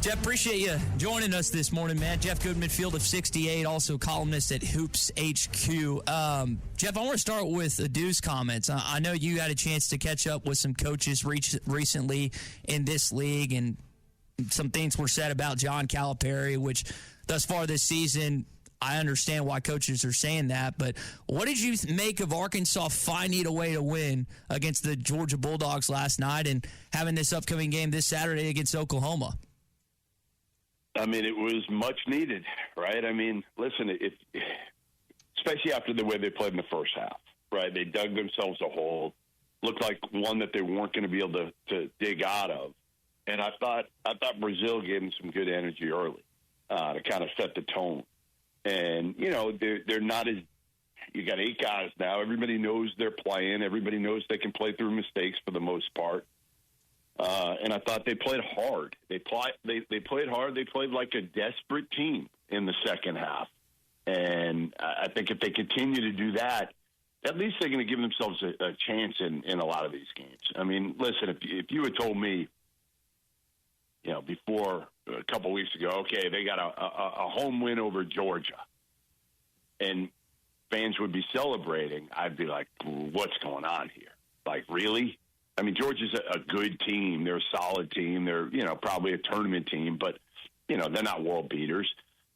Jeff, appreciate you joining us this morning, man. Jeff Goodman, Field of 68, also columnist at Hoops HQ. Jeff, I want to start with Adu's comments. I know you had a chance to catch up with some coaches recently in this league, and some things were said about John Calipari, which thus far this season, I understand why coaches are saying that, but what did you make of Arkansas finding a way to win against the Georgia Bulldogs last night and having this upcoming game this Saturday against Oklahoma? I mean, it was much needed, right? I mean, listen, especially after the way they played in the first half, right? They dug themselves a hole, looked like one that they weren't going to be able to dig out of. And I thought Brazil gave them some good energy early to kind of set the tone. And, you know, they're not as – you got 8 guys now. Everybody knows they're playing. Everybody knows they can play through mistakes for the most part. And I thought they played hard. They played hard. They played like a desperate team in the second half. And I think if they continue to do that, at least they're going to give themselves a chance in a lot of these games. I mean, listen, if you had told me, you know, before a couple of weeks ago, okay, they got a home win over Georgia, and fans would be celebrating, I'd be like, what's going on here? Like, really? I mean, Georgia's a good team. They're a solid team. They're, you know, probably a tournament team, but, you know, they're not world beaters.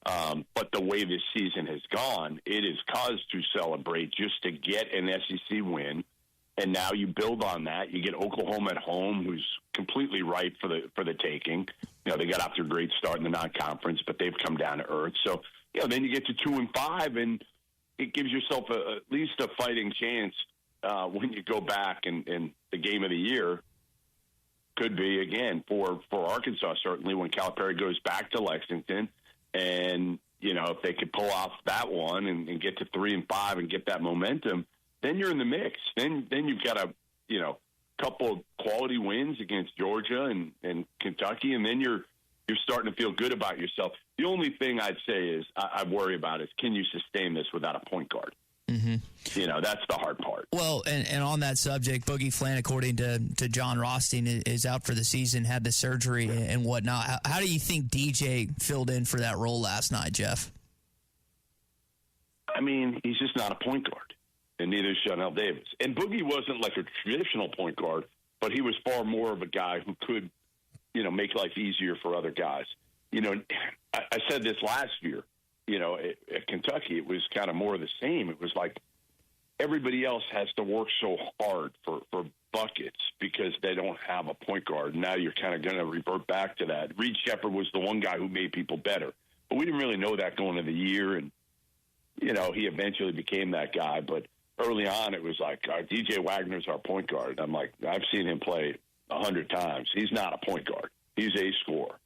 But the way this season has gone, it is cause to celebrate just to get an SEC win. And now you build on that. You get Oklahoma at home, who's completely ripe for the taking. You know, they got off to a great start in the non-conference, but they've come down to earth. So, you know, then you get to 2-5, and it gives yourself at least a fighting chance when you go back, and the game of the year could be, again, for Arkansas, certainly, when Calipari goes back to Lexington. And, you know, if they could pull off that one and get to 3-5 and get that momentum, then you're in the mix. Then you've got a, you know, couple of quality wins against Georgia and Kentucky, and then you're starting to feel good about yourself. The only thing I'd say is I worry about is, can you sustain this without a point guard? Mm-hmm. You know, that's the hard part. Well, and on that subject, Boogie Flan, according to John Rothstein, is out for the season, had the surgery and whatnot. How do you think DJ filled in for that role last night, Jeff? I mean, he's just not a point guard, and neither is Chanel Davis. And Boogie wasn't like a traditional point guard, but he was far more of a guy who could, you know, make life easier for other guys. You know, I said this last year. You know, at Kentucky, it was kind of more of the same. It was like everybody else has to work so hard for buckets because they don't have a point guard. Now you're kind of going to revert back to that. Reed Shepherd was the one guy who made people better. But we didn't really know that going into the year. And, you know, he eventually became that guy. But early on, it was like, DJ Wagner's our point guard. I'm like, I've seen him play 100 times. He's not a point guard. He's a scorer.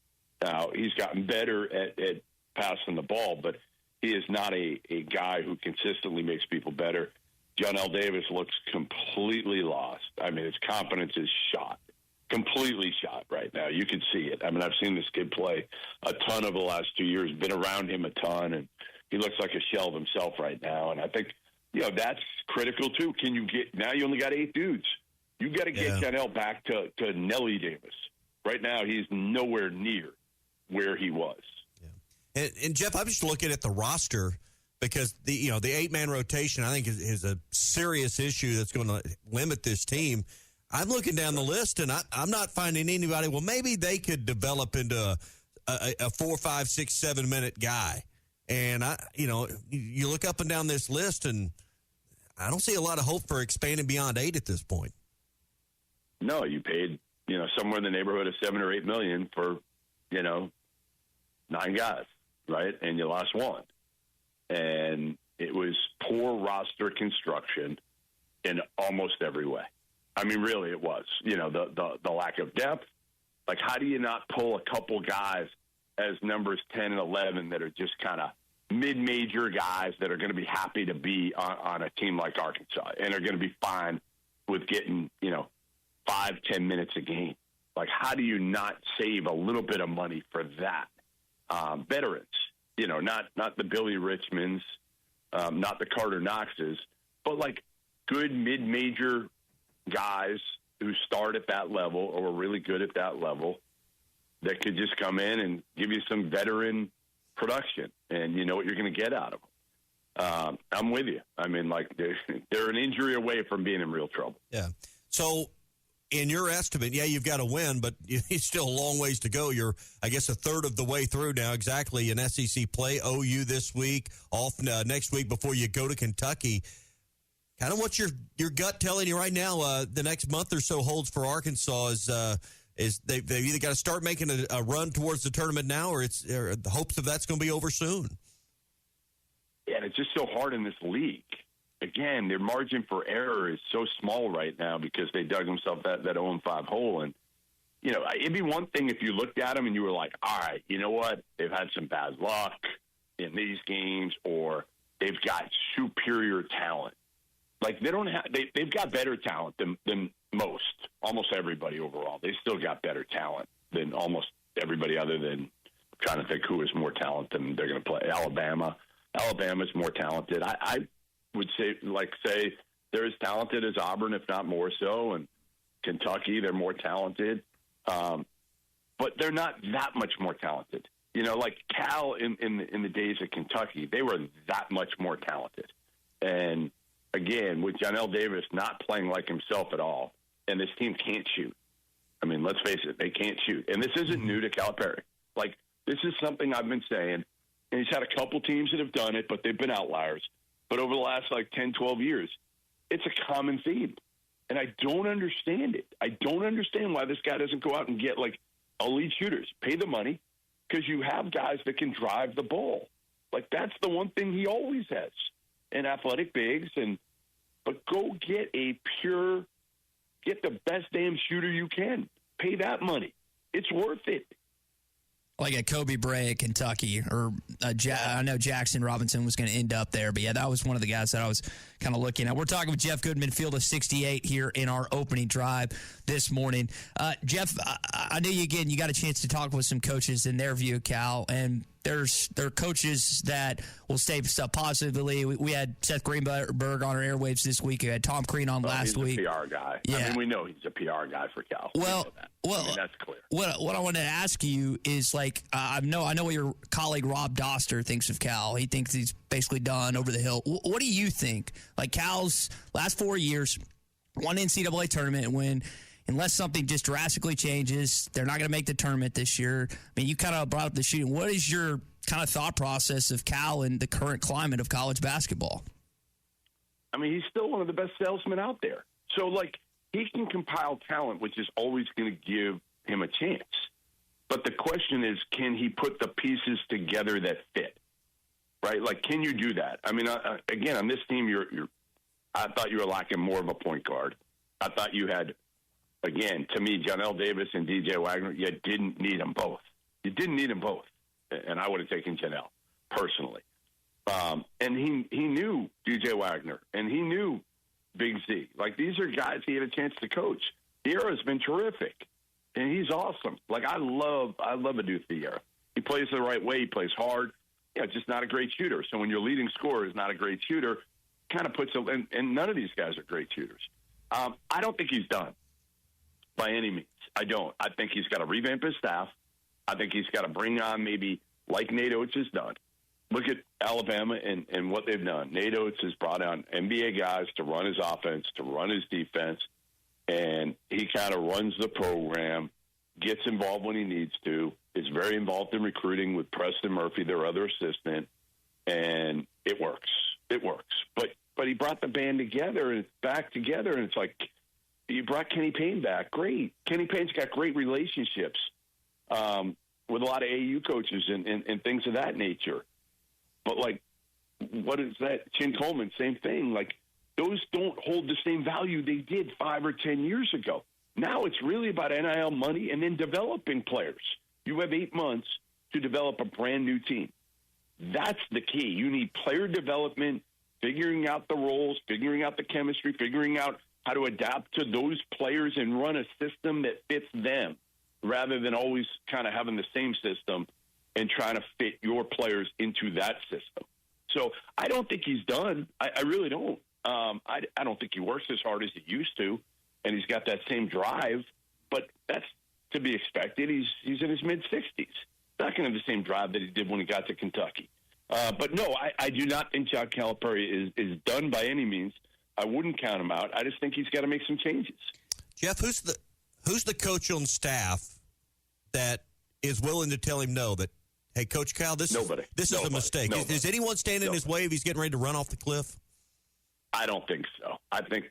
Now, he's gotten better at passing the ball, but he is not a guy who consistently makes people better. John L. Davis looks completely lost. I mean, his confidence is shot, completely shot right now. You can see it. I mean, I've seen this kid play a ton over the last 2 years, been around him a ton, and he looks like a shell of himself right now. And I think, you know, that's critical too. Can you get, now you only got 8 dudes. You got to get John L. back to Nelly Davis. Right now, he's nowhere near where he was. And Jeff, I'm just looking at the roster because the 8-man rotation I think is a serious issue that's going to limit this team. I'm looking down the list and I'm not finding anybody. Well, maybe they could develop into a 4, 5, 6, 7 minute guy. And you look up and down this list and I don't see a lot of hope for expanding beyond 8 at this point. No, you paid somewhere in the neighborhood of $7 or $8 million for 9 guys. Right, and you lost one. And it was poor roster construction in almost every way. I mean, really, it was. The lack of depth. Like, how do you not pull a couple guys as numbers 10 and 11 that are just kind of mid-major guys that are going to be happy to be on a team like Arkansas and are going to be fine with getting, 5-10 minutes a game? Like, how do you not save a little bit of money for that? Veterans, not the Billy Richmonds, not the Carter Knoxes, but like good mid-major guys who start at that level or are really good at that level that could just come in and give you some veteran production, and you know what you're going to get out of them. I'm with you. I mean, like, they're an injury away from being in real trouble. Yeah. So, in your estimate, yeah, you've got to win, but it's still a long ways to go. You're, I guess, a third of the way through now, exactly, in SEC play. OU this week, off next week before you go to Kentucky. Kind of what's your gut telling you right now? The next month or so holds for Arkansas is they've either got to start making a run towards the tournament now, or the hopes of that's going to be over soon. Yeah, and it's just so hard in this league. Again, their margin for error is so small right now because they dug themselves that 0-5 hole. And, you know, it'd be one thing if you looked at them and you were like, all right, you know what? They've had some bad luck in these games, or they've got superior talent. Like, they've got better talent than most, almost everybody overall. They still got better talent than almost everybody, other than, I'm trying to think who is more talented than they're going to play. Alabama. Alabama's more talented. I would say they're as talented as Auburn, if not more so, and Kentucky, they're more talented. But they're not that much more talented. You know, like Cal in the days of Kentucky, they were that much more talented. And, again, with John Davis not playing like himself at all, and this team can't shoot. I mean, let's face it, they can't shoot. And this isn't new to Calipari. Like, this is something I've been saying, and he's had a couple teams that have done it, but they've been outliers. But over the last, 10, 12 years, it's a common theme. And I don't understand it. I don't understand why this guy doesn't go out and get, elite shooters. Pay the money, because you have guys that can drive the ball. Like, that's the one thing he always has. And athletic bigs, but go get the best damn shooter you can. Pay that money. It's worth it. Like a Kobe Bray at Kentucky, or I know Jackson Robinson was going to end up there, but yeah, that was one of the guys that I was kind of looking at. We're talking with Jeff Goodman, field of 68 here in our opening drive this morning. Jeff, I know you got a chance to talk with some coaches in their view of Cal, and there are coaches that will say stuff positively. We had Seth Greenberg on our airwaves this week. We had Tom Crean on last week. He's a PR guy. Yeah. I mean, we know he's a PR guy for Cal. Well, that's clear. What I wanted to ask you is, I know what your colleague Rob Doster thinks of Cal. He thinks he's basically done, over the hill. What do you think? Like, Cal's last 4 years, one NCAA tournament win. Unless something just drastically changes, they're not going to make the tournament this year. I mean, you kind of brought up the shooting. What is your kind of thought process of Cal and the current climate of college basketball? I mean, he's still one of the best salesmen out there. So, he can compile talent, which is always going to give him a chance. But the question is, can he put the pieces together that fit? Right? Like, can you do that? I mean, again, on this team, I thought you were lacking more of a point guard. I thought you had, again, to me, John Davis and DJ Wagner, you didn't need them both. You didn't need them both. And I would have taken Janelle, personally. And he knew DJ Wagner, and he knew Big Z. Like, these are guys he had a chance to coach. Thierra's been terrific, and he's awesome. Like, I love Adu Thierra. He plays the right way. He plays hard. Yeah, just not a great shooter. So when your leading scorer is not a great shooter, kind of puts and none of these guys are great shooters. I don't think he's done by any means. I don't. I think he's got to revamp his staff. I think he's got to bring on, maybe like Nate Oates has done. Look at Alabama and what they've done. Nate Oates has brought on NBA guys to run his offense, to run his defense, and he kind of runs the program, gets involved when he needs to, is very involved in recruiting with Preston Murphy, their other assistant, and it works. It works. But he brought the band together, and it's back together, and it's like, you brought Kenny Payne back. Great. Kenny Payne's got great relationships with a lot of AU coaches and things of that nature. But, what is that? Chin Coleman, same thing. Those don't hold the same value they did 5 or 10 years ago. Now it's really about NIL money and then developing players. You have 8 months to develop a brand-new team. That's the key. You need player development, figuring out the roles, figuring out the chemistry, figuring out how to adapt to those players and run a system that fits them, rather than always kind of having the same system and trying to fit your players into that system. So I don't think he's done. I really don't. I don't think he works as hard as he used to, and he's got that same drive. But that's to be expected. He's in his mid-60s. Not going to have the same drive that he did when he got to Kentucky. But no, I do not think John Calipari is done by any means. I wouldn't count him out. I just think he's got to make some changes. Jeff, who's the coach on staff that is willing to tell him no? That, hey, Coach Cal, this is a mistake. Is anyone standing in his way if he's getting ready to run off the cliff? I don't think so. I think,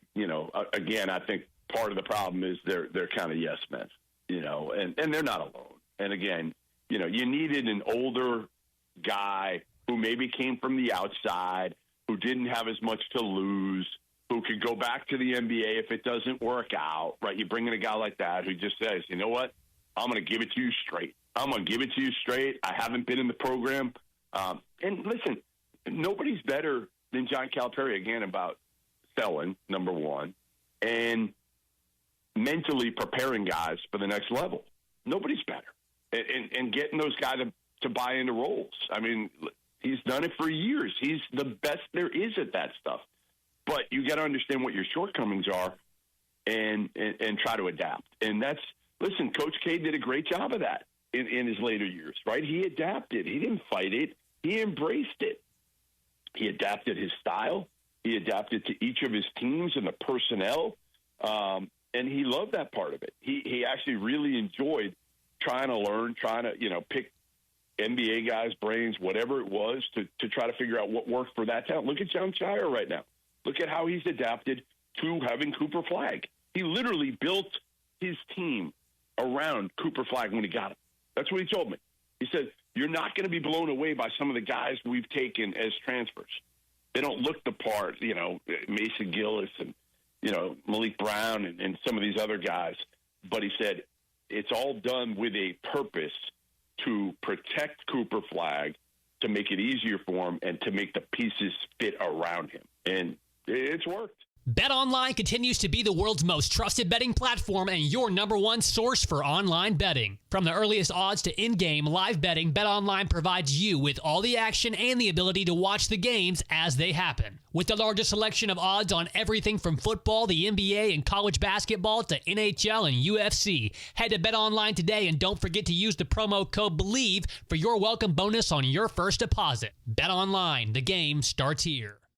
again, I think part of the problem is they're kind of yes men, and they're not alone. And again, you needed an older guy who maybe came from the outside, who didn't have as much to lose, who could go back to the NBA if it doesn't work out, right? You bring in a guy like that who just says, you know what, I'm going to give it to you straight. I'm going to give it to you straight. I haven't been in the program. And listen, nobody's better than John Calipari, again, about selling, number one, and mentally preparing guys for the next level. Nobody's better. And getting those guys to buy into roles. I mean, he's done it for years. He's the best there is at that stuff. But you got to understand what your shortcomings are and try to adapt. And listen, Coach K did a great job of that in his later years, right? He adapted. He didn't fight it. He embraced it. He adapted his style. He adapted to each of his teams and the personnel. And he loved that part of it. He actually really enjoyed trying to learn, trying to, pick NBA guys' brains, whatever it was, to try to figure out what worked for that talent. Look at John Shire right now. Look at how he's adapted to having Cooper Flagg. He literally built his team around Cooper Flagg when he got him. That's what he told me. He said, you're not going to be blown away by some of the guys we've taken as transfers. They don't look the part, Mason Gillis and, Malik Brown and some of these other guys. But he said, it's all done with a purpose to protect Cooper Flagg, to make it easier for him, and to make the pieces fit around him. And it's worked. BetOnline continues to be the world's most trusted betting platform and your number one source for online betting. From the earliest odds to in-game live betting, BetOnline provides you with all the action and the ability to watch the games as they happen. With the largest selection of odds on everything from football, the NBA, and college basketball to NHL and UFC. Head to BetOnline today and don't forget to use the promo code BELIEVE for your welcome bonus on your first deposit. BetOnline, the game starts here.